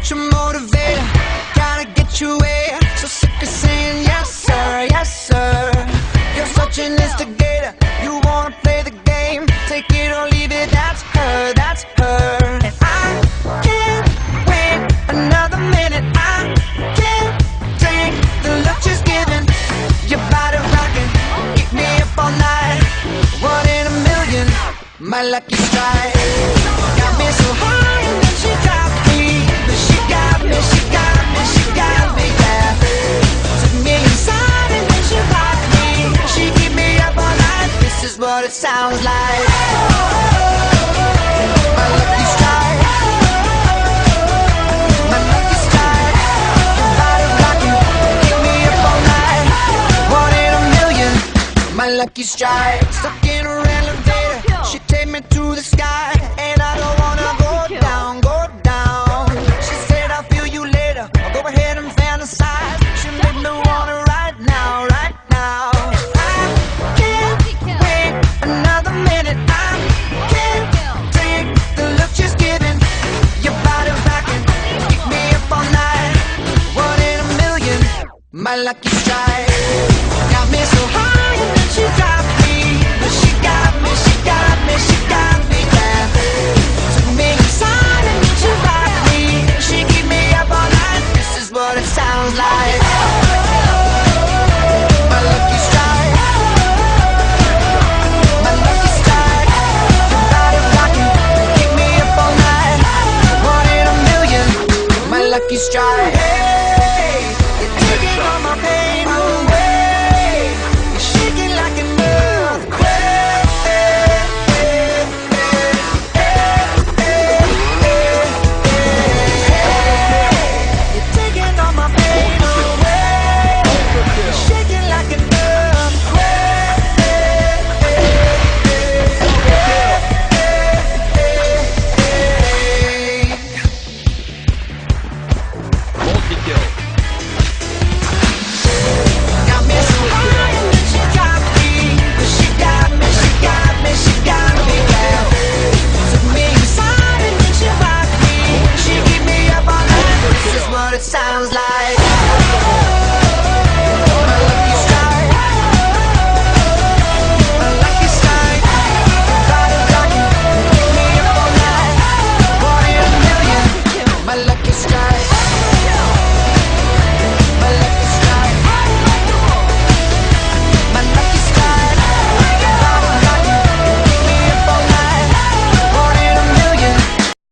such a motivator, gotta get you where. So sick of saying yes sir, yes sir. You're such an instigator, you wanna play the game. Take it or leave it, that's her, that's her. And I can't wait another minute, I can't take the look she's giving. Your body rocking, keep me up all night. One in a million, my lucky strike. Got me so high and then she dropped me. But she got me, she got me, she got me, yeah. Took me inside and then she rocked me. She keep me up all night, this is what it sounds like. My lucky strike, my lucky strike. Your body rocking, keep me up all night. One in a million, my lucky strike. Stuck in her elevator, she take me to the sky, and I don't wanna go down, go down. She said I'll feel you later, I'll go ahead and fantasize. She made me wanna right now, right now. I can't wait another minute, I can't take the look she's giving. Your body rocking, keep me up all night. One in a million, my lucky strike. Got me so high and then she dropped me. But she got me, she got me, she got me, yeah. Took me inside and then she rocked me. She keep me up all night, this is what it sounds like. My lucky strike, my lucky strike. Your body rocking, keep me up all night. One in a million, my lucky strike.